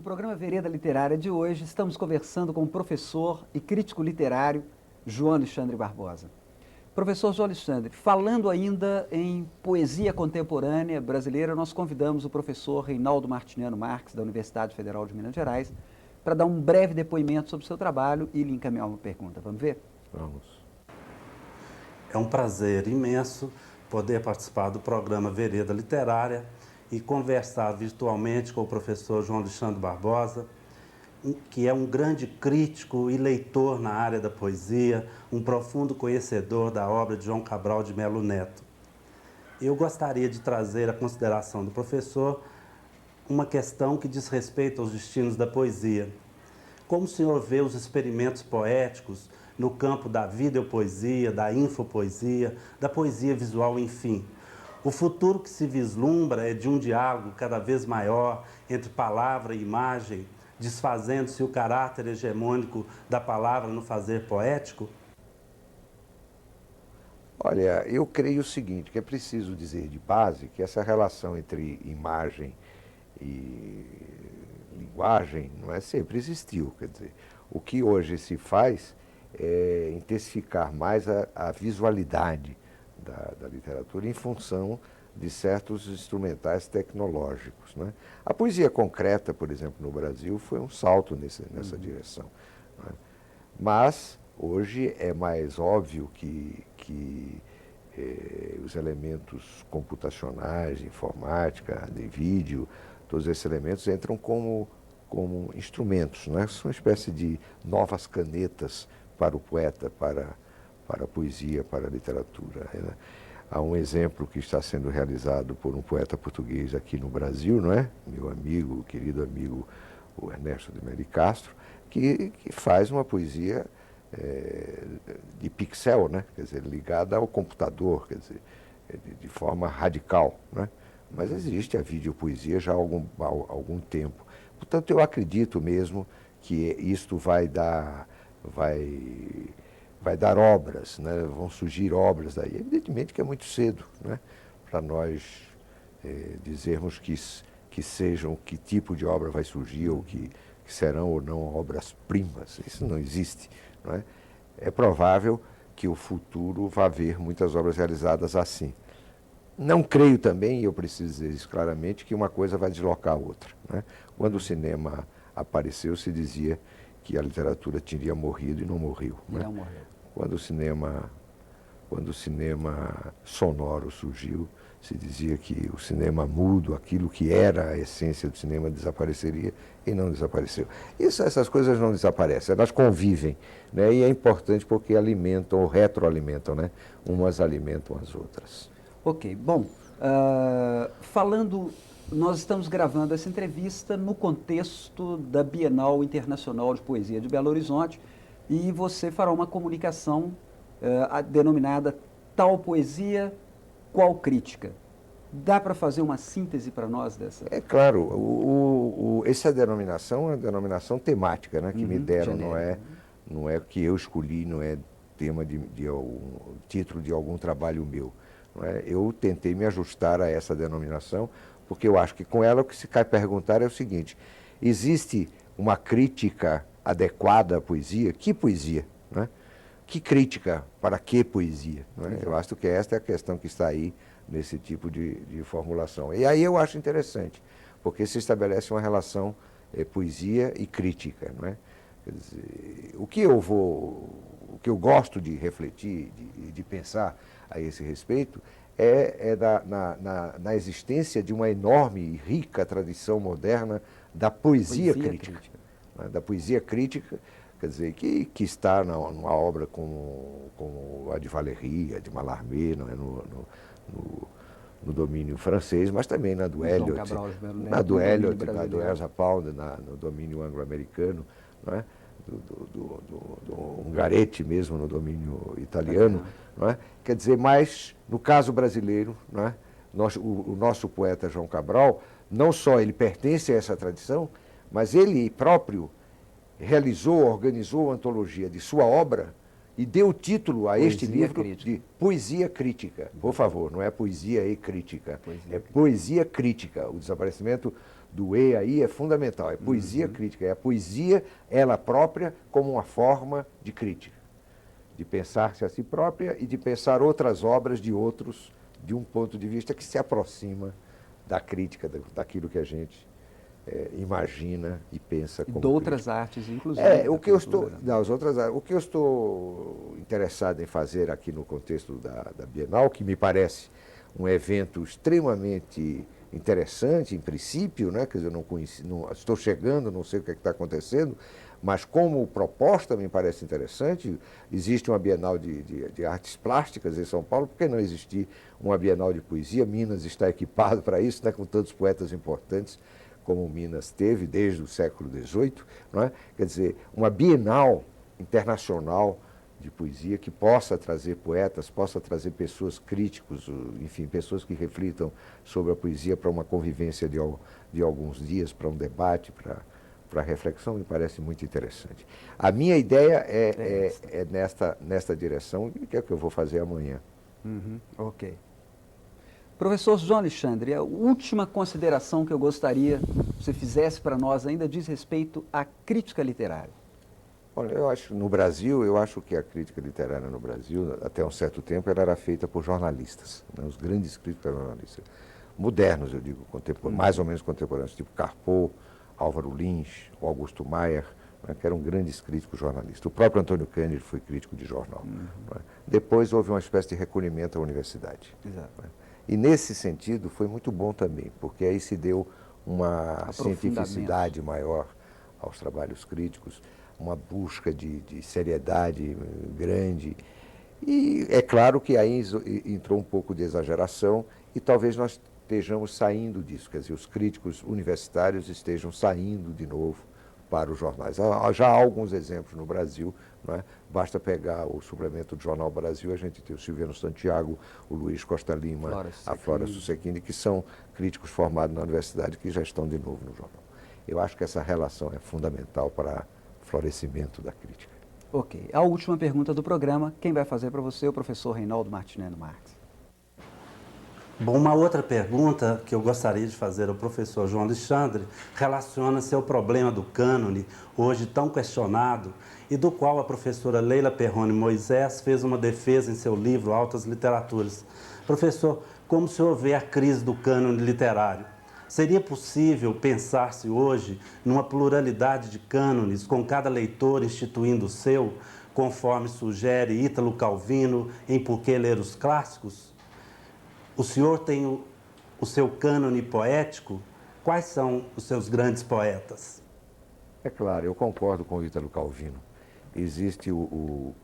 programa Vereda Literária de hoje, estamos conversando com o professor e crítico literário João Alexandre Barbosa. Professor João Alexandre, falando ainda em poesia contemporânea brasileira, nós convidamos o professor Reinaldo Martiniano Marques, da Universidade Federal de Minas Gerais, para dar um breve depoimento sobre o seu trabalho e lhe encaminhar uma pergunta. Vamos ver? Vamos. É um prazer imenso poder participar do programa Vereda Literária e conversar virtualmente com o professor João Alexandre Barbosa, que é um grande crítico e leitor na área da poesia, um profundo conhecedor da obra de João Cabral de Melo Neto. Eu gostaria de trazer à consideração do professor uma questão que diz respeito aos destinos da poesia. Como o senhor vê os experimentos poéticos no campo da videopoesia, da infopoesia, da poesia visual, enfim? O futuro que se vislumbra é de um diálogo cada vez maior entre palavra e imagem, desfazendo-se o caráter hegemônico da palavra no fazer poético? Olha, eu creio o seguinte, que é preciso dizer de base que essa relação entre imagem e linguagem não é sempre existiu. Quer dizer, o que hoje se faz é intensificar mais a visualidade da literatura em função de certos instrumentais tecnológicos, né? A poesia concreta, por exemplo, no Brasil, foi um salto nessa direção, né? Mas hoje é mais óbvio que os elementos computacionais, de informática, de vídeo, todos esses elementos entram como instrumentos, né? São uma espécie de novas canetas para o poeta, para a poesia, para a literatura, né? Há um exemplo que está sendo realizado por um poeta português aqui no Brasil, não é? Meu amigo, querido amigo, o Ernesto de Melo Castro, que faz uma poesia de pixel, né? Quer dizer, ligada ao computador, quer dizer, de forma radical, né? Mas existe a videopoesia já há algum tempo. Portanto, eu acredito mesmo que isto vai dar obras, né? Vão surgir obras daí. Evidentemente que é muito cedo, né? Para nós dizermos que sejam, que tipo de obra vai surgir, ou que serão ou não obras-primas. Isso não existe, não é? É provável que o futuro vá ver muitas obras realizadas assim. Não creio também, e eu preciso dizer isso claramente, que uma coisa vai deslocar a outra, né? Quando o cinema apareceu, se dizia que a literatura teria morrido e não morreu, né? Não morreu. Quando o cinema sonoro surgiu, se dizia que o cinema mudo, aquilo que era a essência do cinema, desapareceria e não desapareceu. Essas coisas não desaparecem, elas convivem, né? E é importante porque alimentam ou retroalimentam, né? Umas alimentam as outras. Ok, bom, nós estamos gravando essa entrevista no contexto da Bienal Internacional de Poesia de Belo Horizonte e você fará uma comunicação denominada Tal Poesia, Qual Crítica. Dá para fazer uma síntese para nós dessa? É claro, essa denominação é uma denominação temática, né, que me deram, não é que eu escolhi, não é tema título de algum trabalho meu. Não é? Eu tentei me ajustar a essa denominação, porque eu acho que com ela o que se cai perguntar é o seguinte: existe uma crítica adequada à poesia? Que poesia? Né? Que crítica para que poesia? Né? Eu acho que esta é a questão que está aí nesse tipo de formulação. E aí eu acho interessante, porque se estabelece uma relação poesia e crítica. Não é? Quer dizer, o que eu gosto de refletir, de pensar a esse respeito, na existência de uma enorme e rica tradição moderna da poesia crítica. Né? Da poesia crítica, quer dizer, que está numa obra como a de Valéry, a de Mallarmé, não é? no domínio francês, mas também na do Eliot, do Elsa Pound, no domínio anglo-americano, não é? do Ungaretti mesmo no domínio italiano, não é? Quer dizer, mas no caso brasileiro, não é? O nosso poeta João Cabral, não só ele pertence a essa tradição, mas ele próprio organizou a antologia de sua obra, e deu título a este Poesia livro Crítica. de Poesia Crítica. Por favor, não é poesia e crítica, Poesia é poesia crítica. O desaparecimento do E aí é fundamental, é poesia crítica, é a poesia ela própria como uma forma de crítica, de pensar-se a si própria e de pensar outras obras de outros, de um ponto de vista que se aproxima da crítica, daquilo que a gente imagina e pensa E como de outras crítica. artes, inclusive. O que eu estou, das outras, o que eu estou interessado em fazer aqui no contexto da Bienal, que me parece um evento extremamente interessante, em princípio, né? Quer dizer, eu não conheci, estou chegando, não sei o que está acontecendo, mas como proposta me parece interessante. Existe uma Bienal de Artes Plásticas em São Paulo, por que não existir uma Bienal de Poesia? Minas está equipado para isso, né? Com tantos poetas importantes como Minas teve desde o século XVIII, não é? Quer dizer, uma Bienal internacional de poesia que possa trazer poetas, possa trazer pessoas críticos, enfim, pessoas que reflitam sobre a poesia para uma convivência de alguns dias, para um debate, para reflexão, me parece muito interessante. A minha ideia é nesta direção, e que é o que eu vou fazer amanhã. Ok. Professor João Alexandre, a última consideração que eu gostaria que você fizesse para nós ainda diz respeito à crítica literária. Olha, eu acho que a crítica literária no Brasil, até um certo tempo, ela era feita por jornalistas, né? Os grandes críticos eram jornalistas. Modernos, eu digo, mais ou menos contemporâneos, tipo Carpo, Álvaro Lins, o Augusto Maier, né? Que eram grandes críticos jornalistas. O próprio Antônio Cândido foi crítico de jornal. Né? Depois houve uma espécie de recolhimento à universidade. Exato. Né? E nesse sentido foi muito bom também, porque aí se deu uma cientificidade maior aos trabalhos críticos, uma busca de seriedade grande. E é claro que aí entrou um pouco de exageração e talvez nós estejamos saindo disso, quer dizer, os críticos universitários estejam saindo de novo para os jornais. Já há alguns exemplos no Brasil, não é? Basta pegar o suplemento do Jornal Brasil, a gente tem o Silviano Santiago, o Luiz Costa Lima, a Flora Susequini, que são críticos formados na universidade que já estão de novo no jornal. Eu acho que essa relação é fundamental para o florescimento da crítica. Ok. A última pergunta do programa, quem vai fazer para você é o professor Reinaldo Martineno Marques. Bom, uma outra pergunta que eu gostaria de fazer ao professor João Alexandre relaciona-se ao problema do cânone, hoje tão questionado, e do qual a professora Leila Perrone Moisés fez uma defesa em seu livro Altas Literaturas. Professor, como o senhor vê a crise do cânone literário? Seria possível pensar-se hoje numa pluralidade de cânones, com cada leitor instituindo o seu, conforme sugere Ítalo Calvino em Por que Ler os Clássicos? O senhor tem o seu cânone poético? Quais são os seus grandes poetas? É claro, eu concordo com o Ítalo Calvino. Existe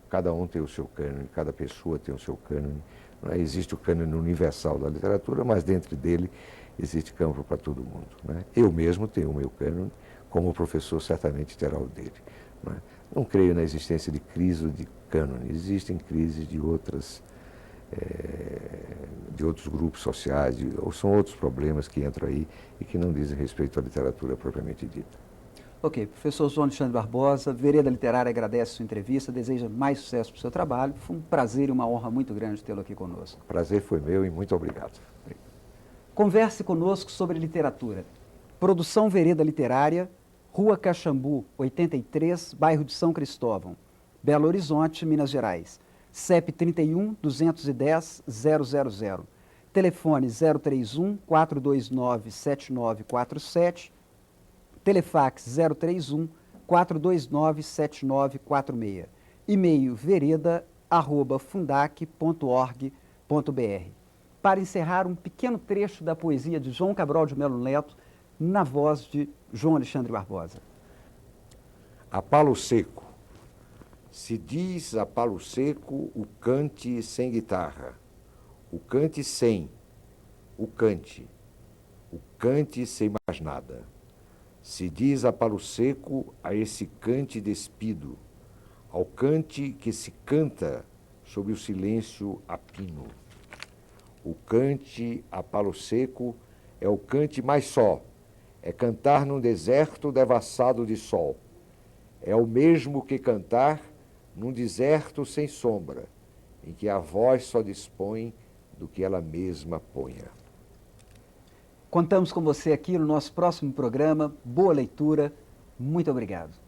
cada um tem o seu cânone, cada pessoa tem o seu cânone. Não é? Existe o cânone universal da literatura, mas dentro dele existe campo para todo mundo. Né? Eu mesmo tenho o meu cânone, como o professor certamente terá o dele. Não é? Não creio na existência de crise de cânone. Existem crises de outros grupos sociais, ou são outros problemas que entram aí e que não dizem respeito à literatura propriamente dita. Ok, professor João Alexandre Barbosa, Vereda Literária agradece a sua entrevista, deseja mais sucesso para o seu trabalho. Foi um prazer e uma honra muito grande tê-lo aqui conosco. Prazer foi meu e muito obrigado. Converse conosco sobre literatura. Produção Vereda Literária, Rua Caxambu, 83, bairro de São Cristóvão, Belo Horizonte, Minas Gerais. CEP 31 210 000. Telefone 031 429 7947. Telefax 031 429 7946. E-mail vereda@fundac.org.br. Para encerrar, um pequeno trecho da poesia de João Cabral de Melo Neto, na voz de João Alexandre Barbosa. A palo seco. Se diz a palo seco o cante sem guitarra, o cante sem, o cante sem mais nada. Se diz a palo seco a esse cante despido, ao cante que se canta sob o silêncio a pino. O cante a palo seco é o cante mais só, é cantar num deserto devassado de sol. É o mesmo que cantar num deserto sem sombra, em que a voz só dispõe do que ela mesma ponha. Contamos com você aqui no nosso próximo programa. Boa leitura. Muito obrigado.